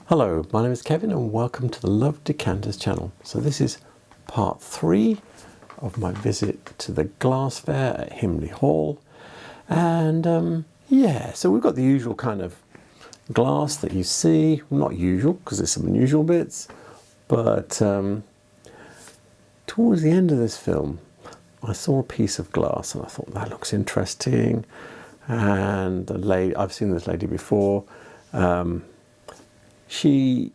Hello, my name is Kevin and welcome to the Love Decanters channel. So this is part 3 of my visit to the glass fair at Himley Hall. And yeah, so we've got the usual kind of glass that you see. Well, not usual because there's some unusual bits, but towards the end of this film I saw a piece of glass and I thought that looks interesting. And the lady, I've seen this lady before, she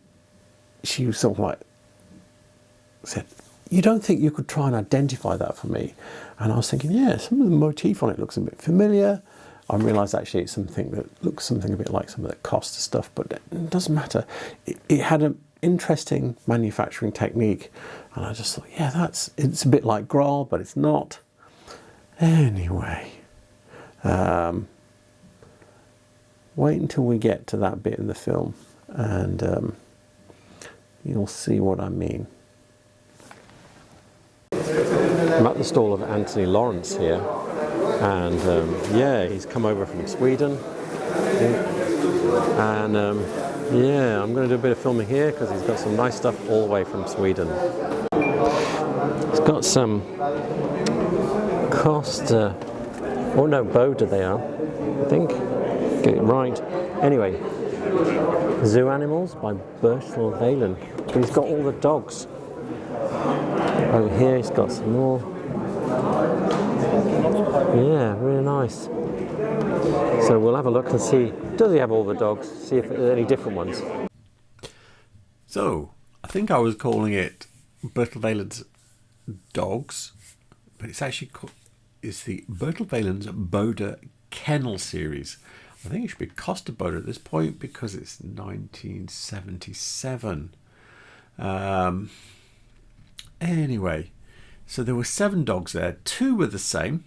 was sort of like said, "You don't think you could try and identify that for me?" And I was thinking, yeah, some of the motif on it looks a bit familiar. I realised actually it's something that looks something a bit like some of the Costa stuff, but it doesn't matter. It had an interesting manufacturing technique, and I just thought, yeah, it's a bit like Graal, but it's not. Anyway, wait until we get to that bit in the film, and you'll see what I mean. I'm at the stall of Anthony Lawrence here, and yeah, he's come over from Sweden, and yeah, I'm going to do a bit of filming here because he's got some nice stuff all the way from Sweden. He's got some Costa, oh no, Boda they are, I think, get it right. Anyway, Zoo Animals by Bertil Valen, but he's got all the dogs. Over here he's got some more. Yeah, really nice. So we'll have a look and see, does he have all the dogs? See if there are any different ones. So, I think I was calling it Bertil Valen's dogs, but it's actually it's the Bertil Valen's Boda Kennel series. I think it should be Costa Boda at this point because it's 1977. Anyway, so there were 7 dogs there. 2 were the same,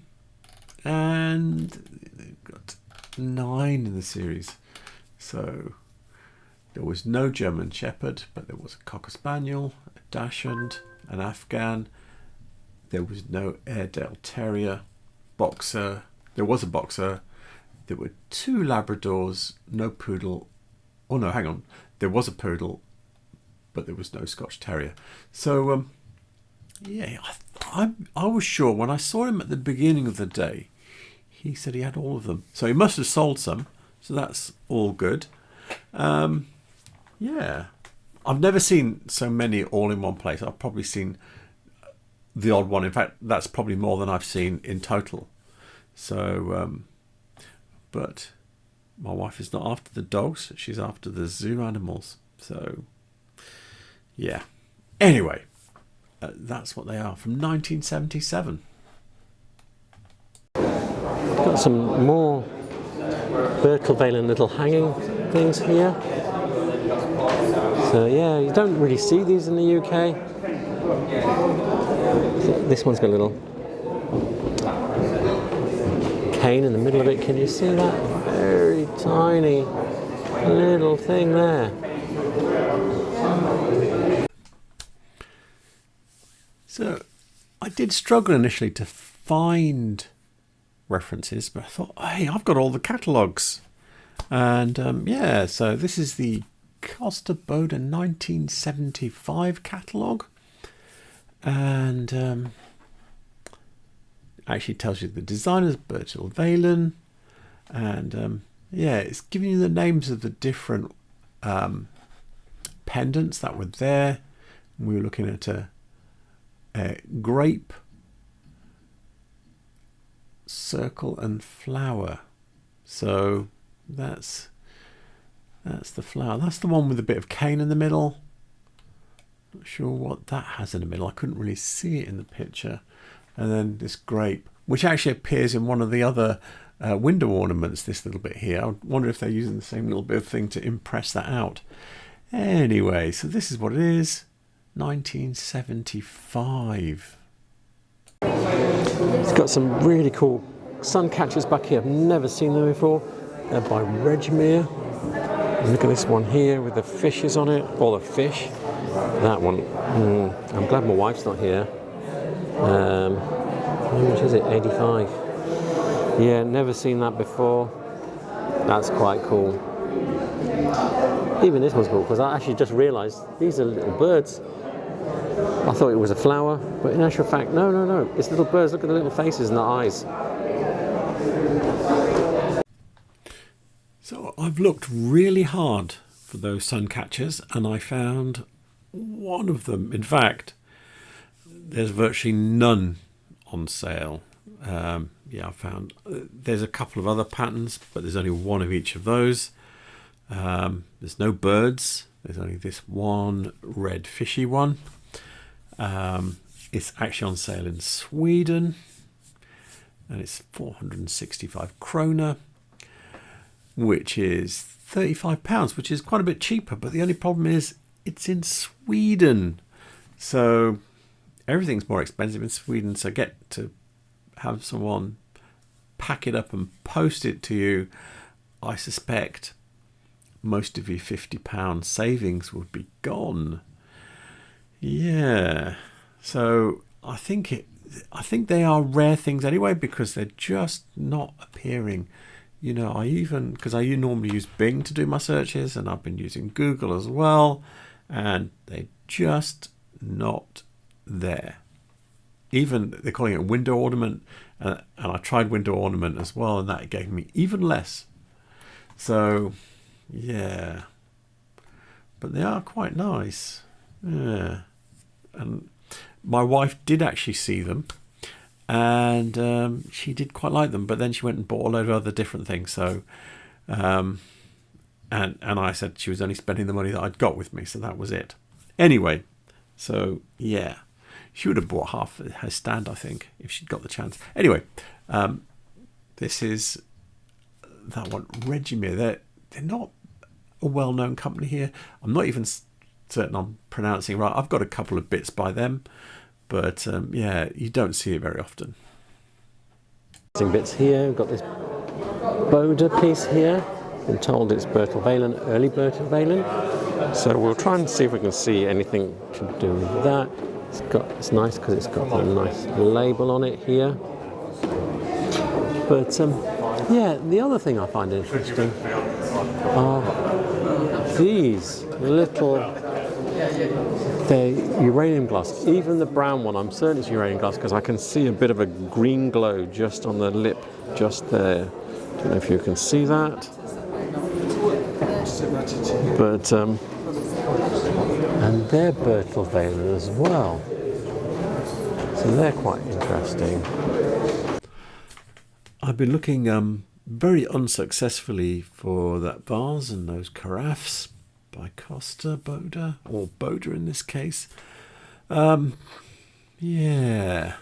and they've got 9 in the series. So there was no German Shepherd, but there was a Cocker Spaniel, a Dachshund, an Afghan. There was no Airedale Terrier, Boxer. There was a Boxer. There were 2 Labradors, no Poodle. Oh no, hang on. There was a Poodle, but there was no Scotch Terrier. So yeah, I was sure when I saw him at the beginning of the day, he said he had all of them. So he must have sold some. So that's all good. Yeah, I've never seen so many all in one place. I've probably seen the odd one. In fact, that's probably more than I've seen in total. So, but my wife is not after the dogs. She's after the zoo animals. So, yeah. Anyway, that's what they are from 1977. Got some more Bertil Valen little hanging things here. So yeah, you don't really see these in the UK. This one's got a little cane in the middle of it. Can you see that? Very tiny little thing there. So I did struggle initially to find references, but I thought, hey, I've got all the catalogues. And yeah, so this is the Costa Boda 1975 catalogue. And actually tells you the designers, Bertil Valen. And yeah, it's giving you the names of the different pendants that were there. We were looking at a grape, circle and flower. So that's the flower. That's the one with a bit of cane in the middle. Not sure what that has in the middle. I couldn't really see it in the picture. And then this grape, which actually appears in one of the other window ornaments, this little bit here. I wonder if they're using the same little bit of thing to impress that out. Anyway, so this is what it is. 1975. It's got some really cool sun catchers back here. I've never seen them before. They're by Regmere. Look at this one here with the fishes on it, or the fish. That one. I'm glad my wife's not here. How much is it? 85. Yeah, never seen that before. That's quite cool. Even this one's cool because I actually just realised these are little birds. I thought it was a flower, but in actual fact, no, it's little birds. Look at the little faces and the eyes. So I've looked really hard for those sun catchers, and I found one of them. In fact, there's virtually none on sale. I found there's a couple of other patterns, but there's only one of each of those. There's no birds. There's only this one red fishy one. It's actually on sale in Sweden, and it's 465 krona, which is £35, which is quite a bit cheaper. But the only problem is it's in Sweden, so everything's more expensive in Sweden. So get to have someone pack it up and post it to you, I suspect most of your £50 savings would be gone. Yeah, so I think they are rare things anyway, because they're just not appearing. You know, because I normally use Bing to do my searches, and I've been using Google as well, and they're just not there. Even they're calling it window ornament, and I tried window ornament as well, and that gave me even less. So yeah, but they are quite nice. Yeah, and my wife did actually see them, and she did quite like them, but then she went and bought a load of other different things. So and I said she was only spending the money that I'd got with me, so that was it. Anyway, so yeah, she would have bought half her stand, I think, if she'd got the chance. Anyway, this is that one, Regimir. They're not a well-known company here. I'm not even certain I'm pronouncing right. I've got a couple of bits by them, but yeah, you don't see it very often. Some bits here. We've got this Boda piece here. I'm told it's Bertel Valen, early Bertel Valen. So we'll try and see if we can see anything to do with that. It's nice because it's got a nice label on it here. But yeah, the other thing I find interesting are these little, they're uranium glass. Even the brown one, I'm certain it's uranium glass because I can see a bit of a green glow just on the lip, just there. Don't know if you can see that. But and they're Bertel Valen as well, so they're quite interesting. I've been looking very unsuccessfully for that vase and those carafes by Costa Boda, or Boda in this case. Yeah,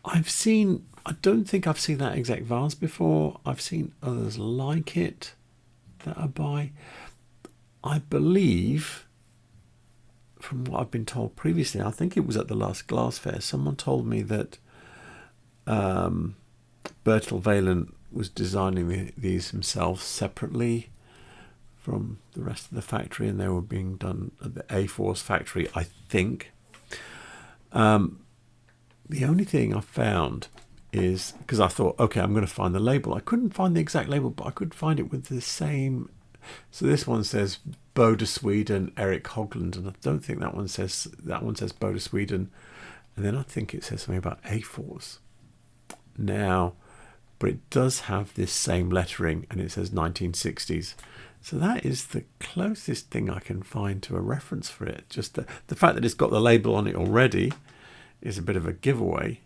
I don't think I've seen that exact vase before. I've seen others like it that I buy. I believe, from what I've been told previously, I think it was at the last glass fair, someone told me that Bertel Valen was designing these himself separately from the rest of the factory, and they were being done at the A-Force factory, I think. The only thing I found is, because I thought, okay, I'm going to find the label. I couldn't find the exact label, but I could find it with the same. So this one says Boda Sweden, Eric Hogland, and I don't think that one says Boda Sweden. And then I think it says something about A-Force. Now, but it does have this same lettering, and it says 1960s. So that is the closest thing I can find to a reference for it. Just the fact that it's got the label on it already is a bit of a giveaway.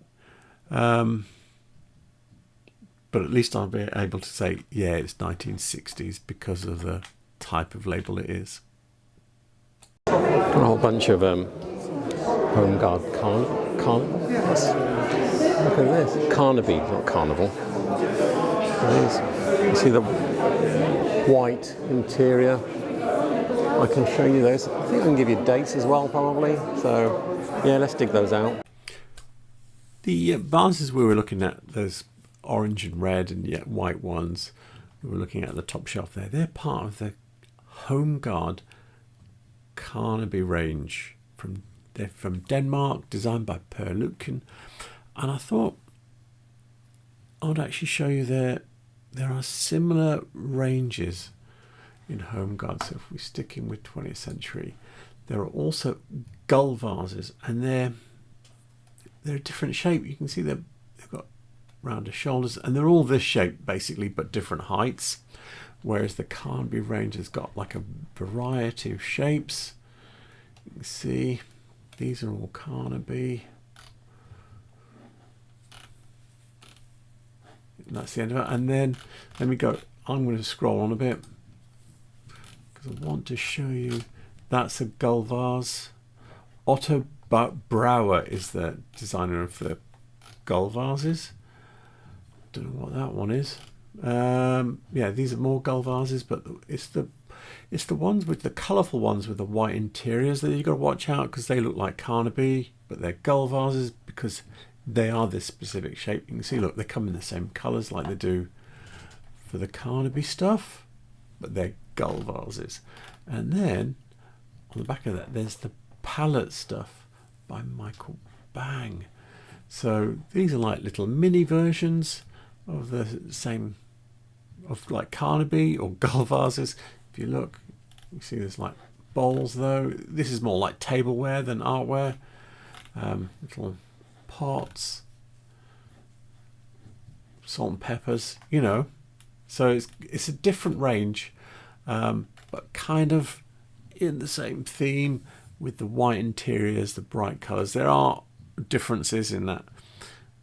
But at least I'll be able to say, yeah, it's 1960s because of the type of label it is. Got a whole bunch of home guard carnivals. Look at this. Carnaby, not carnival. You see the white interior. I can show you those. I think I can give you dates as well, probably. So, yeah, let's dig those out. The vases we were looking at, those orange and red and yet white ones we were looking at the top shelf there, they're part of the Home Guard Carnaby range. They're from Denmark, designed by Per Lutken. And I thought I would actually show you there are similar ranges in home guard. So if we stick in with 20th century, there are also gull vases, and they're a different shape. You can see they've got rounder shoulders, and they're all this shape basically, but different heights. Whereas the Carnaby range has got like a variety of shapes. You can see these are all Carnaby. And that's the end of it. And then let me go. I'm going to scroll on a bit because I want to show you. That's a gull vase. Otto Brouwer is the designer of the gull vases. Don't know what that one is. Yeah, these are more gull vases, but it's the ones with the colourful ones with the white interiors that you've got to watch out, because they look like Carnaby, but they're gull vases because they are this specific shape. You can see, look, they come in the same colours like they do for the Carnaby stuff, but they're gull vases. And then on the back of that, there's the palette stuff by Michael Bang. So these are like little mini versions of the same, of like Carnaby or gull vases. If you look, you see there's like bowls though. This is more like tableware than artware. Little pots, salt and peppers, you know. So it's a different range, but kind of in the same theme with the white interiors, the bright colours. There are differences in that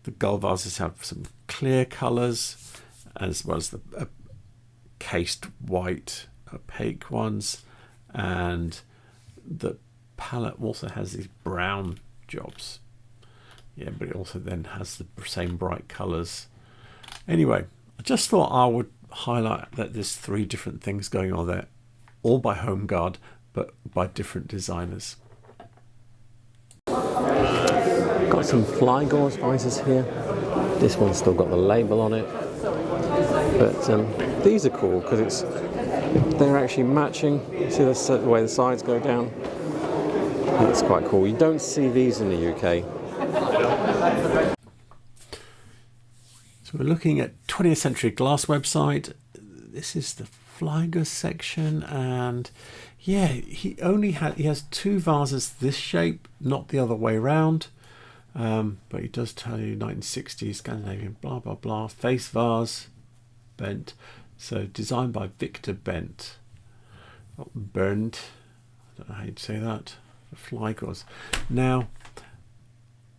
the gull vases have some clear colours as well as the cased white opaque ones, and the palette also has these brown jobs. Yeah, but it also then has the same bright colours. Anyway, I just thought I would highlight that there's 3 different things going on there, all by Home Guard, but by different designers. Got some fly gauze vases here. This one's still got the label on it, but these are cool because they're actually matching. You see the way the sides go down. It's quite cool. You don't see these in the UK. So we're looking at 20th Century Glass website. This is the Flygers section, and yeah, he has 2 vases this shape, not the other way around. But he does tell you 1960s Scandinavian blah blah blah face vase, Bent. So designed by Victor Bent, not Bernd. I don't know how you'd say that. For Flygers. Now,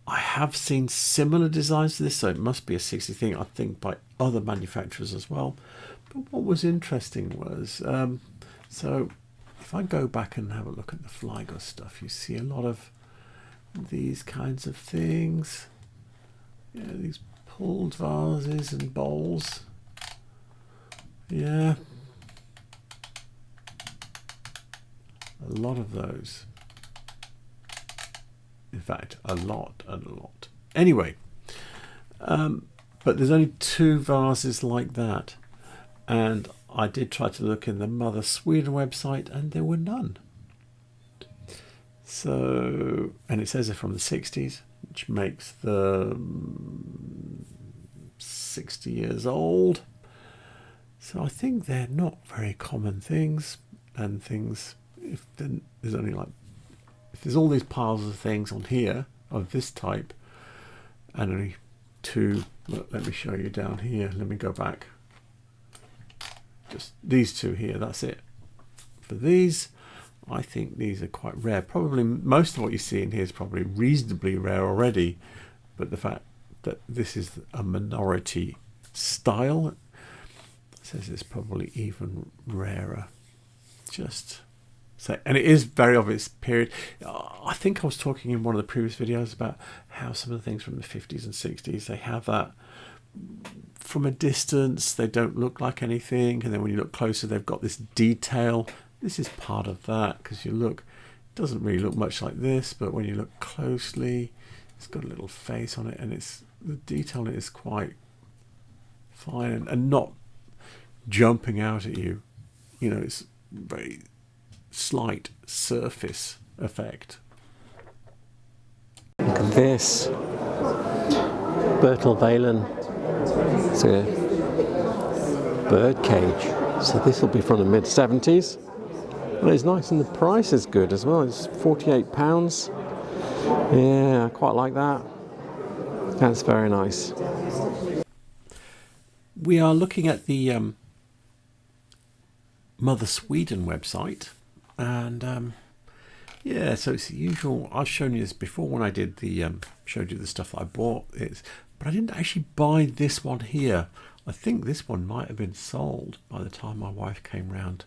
I have seen similar designs to this, so it must be a 60s thing, I think, by other manufacturers as well. But what was interesting was, so if I go back and have a look at the Flygers stuff, you see a lot of these kinds of things. Yeah, these pulled vases and bowls. Yeah. A lot of those. In fact, a lot and a lot. Anyway, but there's only 2 vases like that. And I did try to look in the Mother Sweden website and there were none. So, and it says they're from the 60s, which makes them 60 years old. So I think they're not very common things, and things, if there's only like, if there's all these piles of things on here of this type, and only 2, look, let me show you down here, let me go back. Just these 2 here, that's it. For these, I think these are quite rare. Probably most of what you see in here is probably reasonably rare already, but the fact that this is a minority style says it's probably even rarer. Just so, and it is very of its period. I think I was talking in one of the previous videos about how some of the things from the 50s and 60s, they have that from a distance, they don't look like anything, and then when you look closer, they've got this detail. This is part of that, because you look, it doesn't really look much like this, but when you look closely, it's got a little face on it, and it's the detail on it is quite fine and not jumping out at you. You know, it's very slight surface effect. Look at this. Bertel Valen. It's a bird cage. So this will be from the mid-70s. But it's nice and the price is good as well. It's £48. Yeah, I quite like that. That's very nice. We are looking at the Mother Sweden website, and yeah, so it's the usual. I've shown you this before when I did the showed you the stuff that I bought. But I didn't actually buy this one here. I think this one might have been sold by the time my wife came round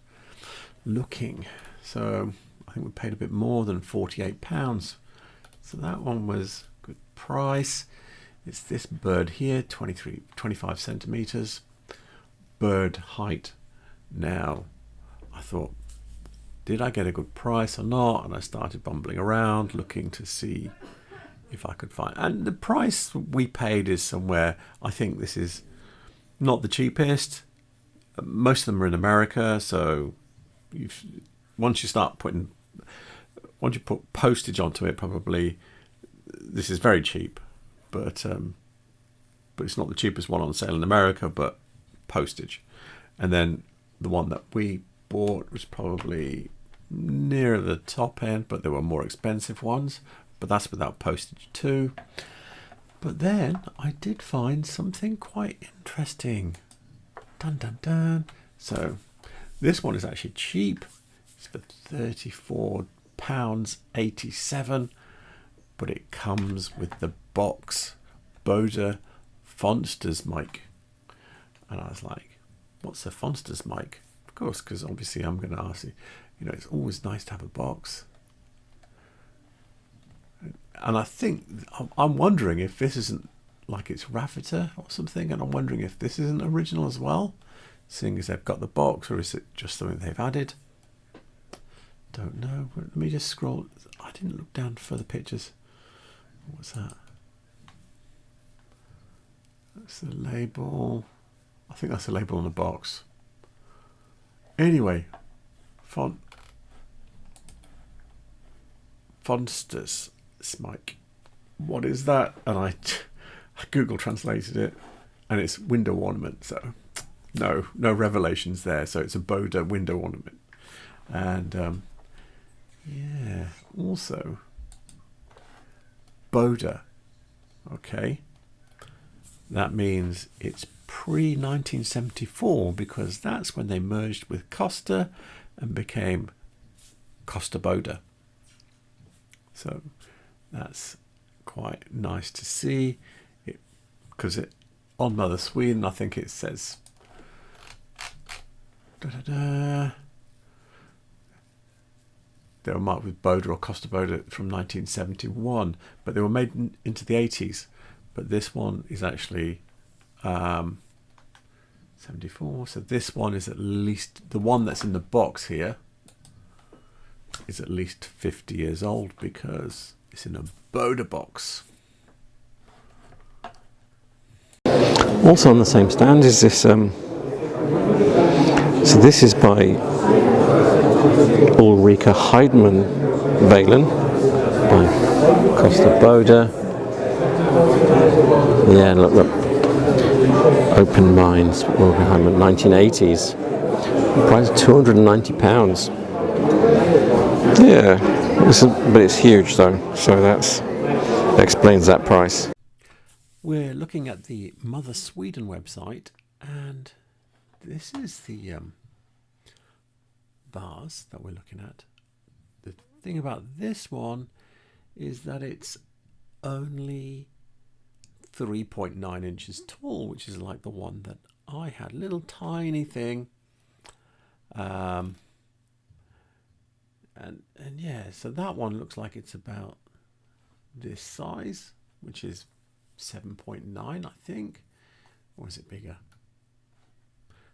looking. So I think we paid a bit more than £48. So that one was good price. It's this bird here, 25 centimeters bird height. Now I thought, did I get a good price or not? And I started bumbling around looking to see if I could find, and the price we paid is somewhere, I think this is not the cheapest. Most of them are in America, so once you put postage onto it, probably this is very cheap, but it's not the cheapest one on sale in America, but postage. And then the one that we bought was probably near the top end, but there were more expensive ones, but that's without postage too. But then I did find something quite interesting. Dun dun dun. So this one is actually cheap. It's for £34.87, but it comes with the box Bode Fonsters mic. And I was like, what's a Fonsters mic? Of course, because obviously I'm going to ask you, it's always nice to have a box. And I think, I'm wondering if this isn't like it's Raffita or something, and I'm wondering if this isn't original as well, seeing as they've got the box, or is it just something they've added? Don't know. Let me just scroll. I didn't look down for the pictures. What's that? That's the label. I think that's the label on the box. Anyway, Fonsters mic. What is that? And I Google translated it, and it's window ornament. So no revelations there. So it's a Bode window ornament, and yeah, also Bode. Okay, that means it's pre-1974, because that's when they merged with Costa and became Costa Bode. So that's quite nice to see it, because on Mother Sweden, I think it says they were marked with Bode or Costa Bode from 1971, but they were made into the 80s. But this one is actually 74. So this one is at least, the one that's in the box here is at least 50 years old, because it's in a Bode box. Also on the same stand is this. So this is by Ulrika Heidmann Valen by Costa Bode. Yeah, look. Open Minds, Ulrika Heidmann, 1980s. Price £290. Yeah, but it's huge though, so that explains that price. We're looking at the Mother Sweden website, and this is the vase that we're looking at. The thing about this one is that it's only 3.9 inches tall, which is like the one that I had. Little tiny thing. And yeah, so that one looks like it's about this size, which is 7.9, I think. Or is it bigger?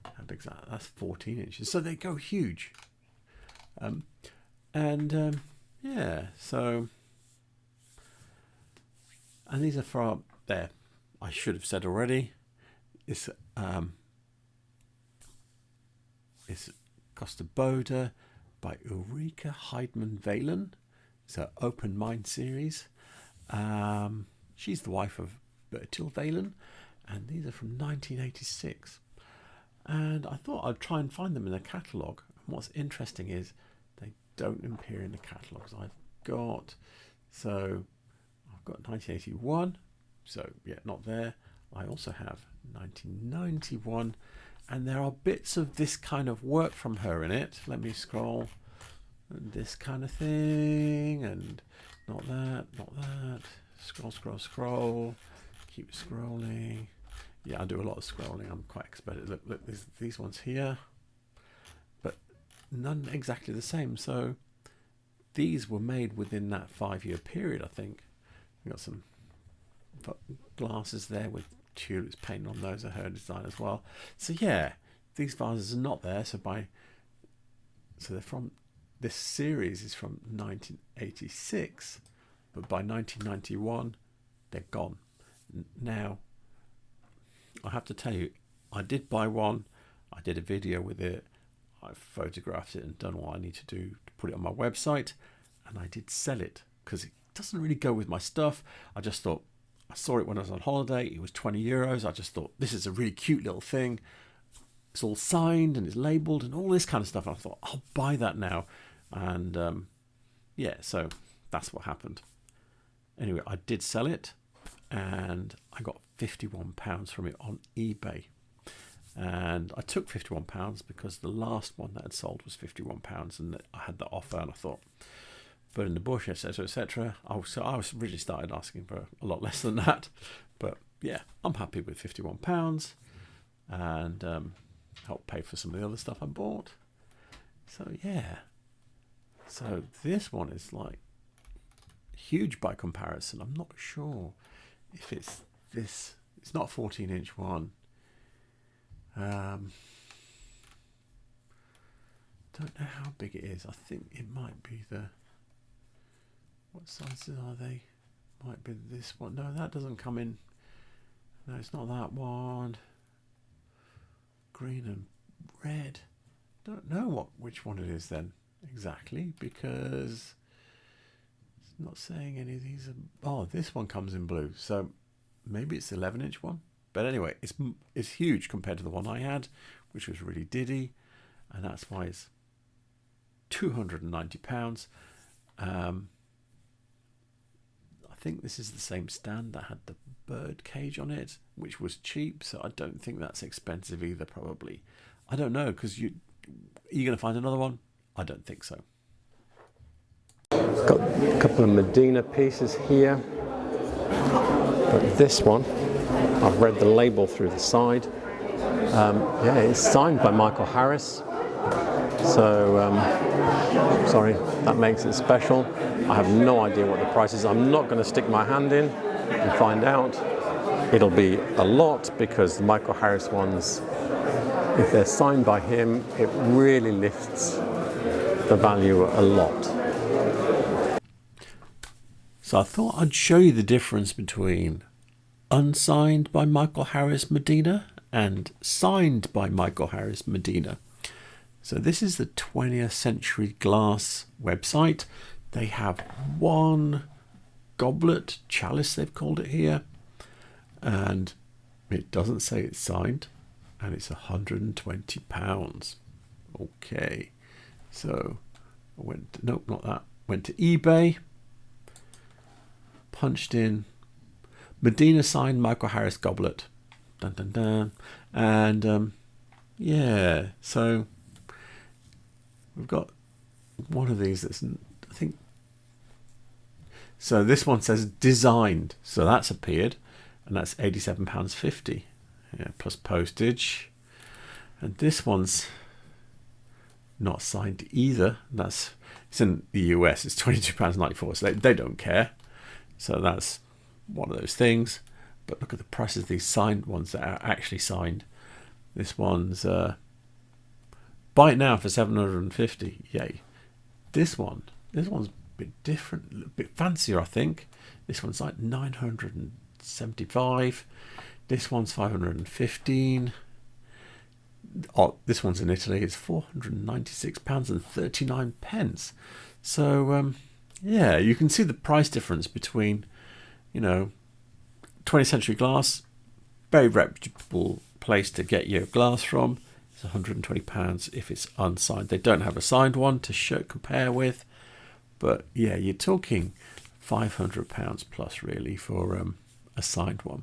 How big's that? That's 14 inches. So they go huge. Yeah, so, and these are from there. I should have said already. It's Costa Bode by Ulrika Heidmann Valen. It's an Open Mind series. She's the wife of Bertil Valen, and these are from 1986. and I thought I'd try and find them in the catalogue. And what's interesting is they don't appear in the catalogues I've got. So I've got 1981, so yeah, not there. I also have 1991, and there are bits of this kind of work from her in it. Let me scroll, and this kind of thing, and not that, scroll, scroll, scroll, keep scrolling. Yeah, I do a lot of scrolling. I'm quite expert at it. Look, there's these ones here, but none exactly the same. So these were made within that 5-year period, I think. We got some glasses there with tulips painted on those, are her design as well. So yeah, these vases are not there. So they're from, this series is from 1986, but by 1991 they're gone. Now I have to tell you, I did buy one. I did a video with it. I photographed it and done what I need to do to put it on my website, and I did sell it because it doesn't really go with my stuff. I just thought, I saw it when I was on holiday. It was 20 euros. I just thought, this is a really cute little thing. It's all signed and it's labeled and all this kind of stuff. I thought, I'll buy that now. And yeah, so that's what happened. Anyway, I did sell it, and I got £51 from it on eBay. And I took £51 because the last one that had sold was £51, and I had the offer, and I thought, bird in the bush, etc., etc. So I was originally started asking for a lot less than that, but yeah, I'm happy with £51, and helped pay for some of the other stuff I bought. So yeah, so this one is like huge by comparison. I'm not sure if it's this. It's not a 14-inch one. Don't know how big it is. I think it might be the, what sizes are they? Might be this one. No, that doesn't come in. No, it's not that one. Green and red. Don't know which one it is then exactly, because it's not saying any of these are. Oh, this one comes in blue, so maybe it's the 11-inch one. But anyway, it's huge compared to the one I had, which was really diddy, and that's why it's £290. I think this is the same stand that had the bird cage on it, which was cheap, so I don't think that's expensive either, probably. I don't know, because are you going to find another one? I don't think so. Got a couple of Medina pieces here, but this one, I've read the label through the side. Yeah, it's signed by Michael Harris. So, sorry, that makes it special. I have no idea what the price is. I'm not going to stick my hand in and find out. It'll be a lot, because the Michael Harris ones, if they're signed by him, it really lifts the value a lot. So I thought I'd show you the difference between unsigned by Michael Harris Medina and signed by Michael Harris Medina. So this is the 20th Century Glass website. They have one goblet, chalice they've called it here, and it doesn't say it's signed, and it's £120. Okay, so I went, nope, not that. Went to eBay, punched in Medina signed Michael Harris goblet, dun dun dun, and yeah, so we've got one of these that's, I think, so this one says designed, so that's appeared, and that's £87.50, yeah, plus postage. And this one's not signed either. It's in the US, it's £22.94, so they don't care. So that's one of those things. But look at the prices of these signed ones that are actually signed. This one's buy it now for £750. Yay. This one's a bit different, a bit fancier, I think. This one's like £975. This one's £515. Oh, this one's in Italy. It's £496.39. So yeah, you can see the price difference between, 20th Century Glass, very reputable place to get your glass from, It's £120 if it's unsigned. They don't have a signed one to compare with, but yeah, you're talking £500 plus really for a signed one.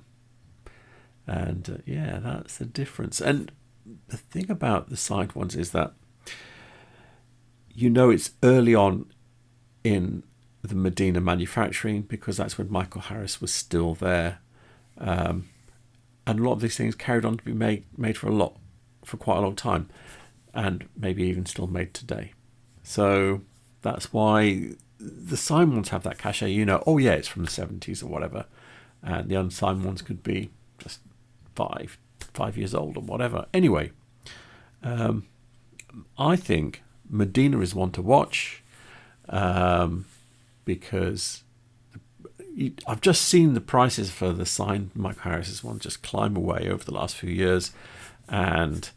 And yeah, that's the difference. And the thing about the signed ones is that it's early on in the Medina manufacturing, because that's when Michael Harris was still there. And a lot of these things carried on to be made for quite a long time, and maybe even still made today. So that's why the signed ones have that cachet. Oh yeah, it's from the 70s or whatever, and the unsigned ones could be just 5 years old or whatever. Anyway, I think Medina is one to watch, because I've just seen the prices for the signed Michael Harris's one just climb away over the last few years, and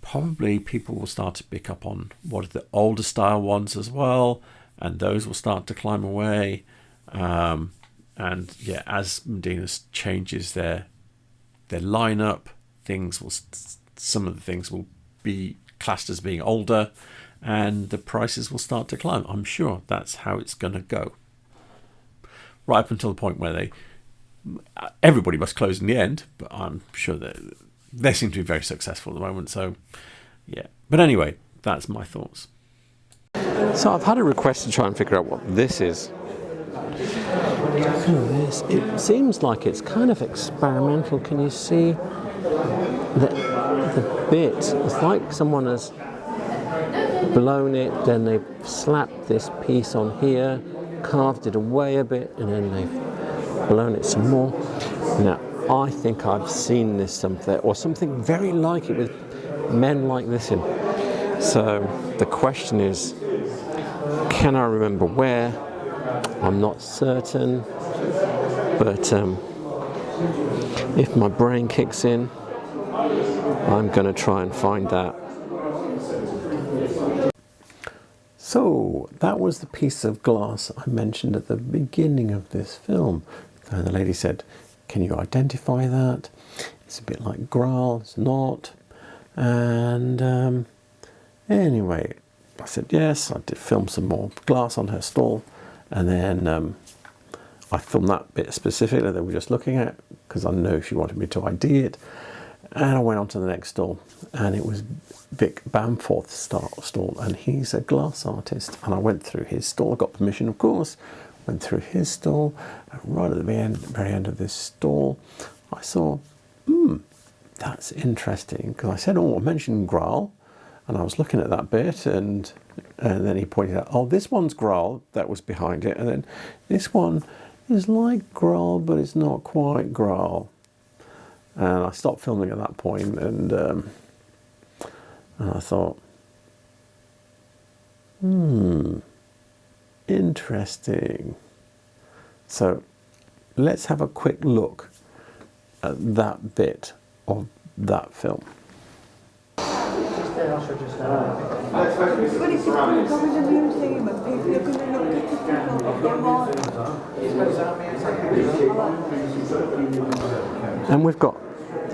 probably people will start to pick up on what are the older style ones as well, and those will start to climb away. And yeah, as Medina changes their lineup, some of the things will be classed as being older, and the prices will start to climb. I'm sure that's how it's going to go, right up until the point where everybody must close in the end. But I'm sure that they seem to be very successful at the moment. So yeah, but anyway, that's my thoughts. So I've had a request to try and figure out what this is. It seems like it's kind of experimental. Can you see the bit? It's like someone has blown it, then they've slapped this piece on here, carved it away a bit, and then they've blown it some more. Now, I think I've seen this somewhere, or something very like it with men like this in. So the question is, can I remember where? I'm not certain, but if my brain kicks in, I'm going to try and find that. So that was the piece of glass I mentioned at the beginning of this film. And the lady said, can you identify that? It's a bit like Graal, it's not. And anyway, I said yes. I did film some more glass on her stall, and then I filmed that bit specifically that we were just looking at, because I know she wanted me to ID it. And I went on to the next stall, and it was Vic BAMFORTH's stall, and he's a glass artist. And I went through his stall, got permission of course, went through his stall, and right at the very end of this stall, I saw, that's interesting, because I said, I mentioned Graal, and I was looking at that bit, and then he pointed out, oh, this one's Graal, that was behind it, and then this one is like Graal, but it's not quite Graal. And I stopped filming at that point, and I thought, interesting. So let's have a quick look at that bit of that film. And we've got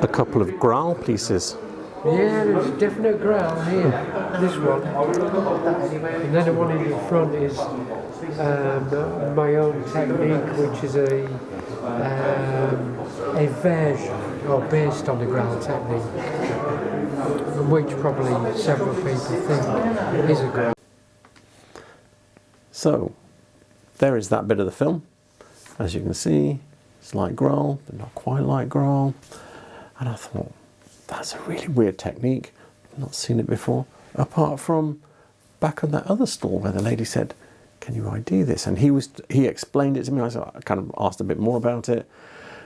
a couple of Graal pieces. Yeah, there's definite Graal here, this one. And then the one in the front is my own technique, which is a version, or based on the Graal technique, which probably several people think is a Graal. So, there is that bit of the film. As you can see, it's like Graal, but not quite like Graal. And I thought, that's a really weird technique. I've not seen it before, apart from back on that other stall where the lady said, can you ID this? And he explained it to me. I kind of asked a bit more about it.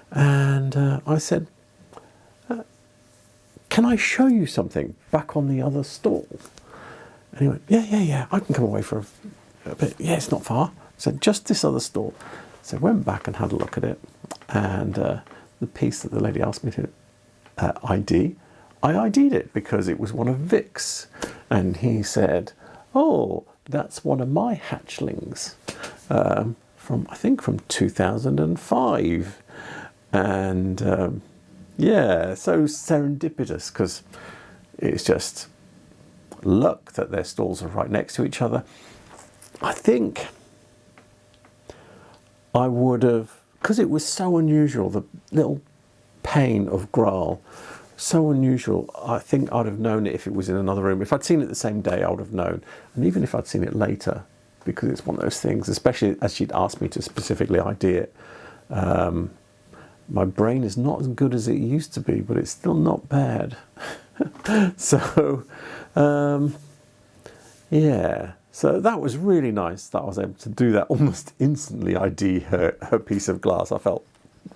And I said, can I show you something back on the other stall? And he went, yeah, I can come away for a bit. Yeah, it's not far. I said, just this other stall. So I went back and had a look at it. And the piece that the lady asked me to ID, I ID'd it because it was one of Vic's. And he said, oh, that's one of my hatchlings I think from 2005. And yeah, so serendipitous, because it's just luck that their stalls are right next to each other. I think I would have, because it was so unusual, the little pane of Graal, so unusual, I think I'd have known it if it was in another room. If I'd seen it the same day, I would have known. And even if I'd seen it later, because it's one of those things, especially as she'd asked me to specifically ID it, my brain is not as good as it used to be, but it's still not bad. So, yeah. So that was really nice that I was able to do that almost instantly, ID her piece of glass. I felt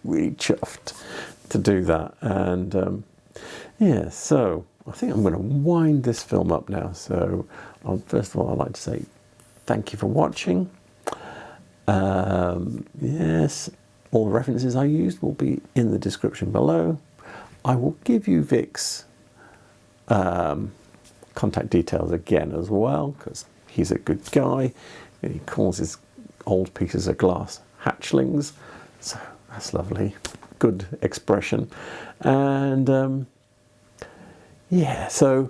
really chuffed to do that. And yeah, so I think I'm going to wind this film up now. So first of all, I'd like to say thank you for watching. Yes, all the references I used will be in the description below. I will give you Vic's contact details again as well, because he's a good guy and he calls his old pieces of glass hatchlings, so that's lovely, good expression. And yeah, so,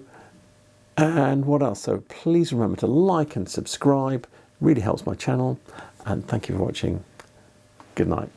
and what else? So please remember to like and subscribe, really helps my channel, and thank you for watching. Good night.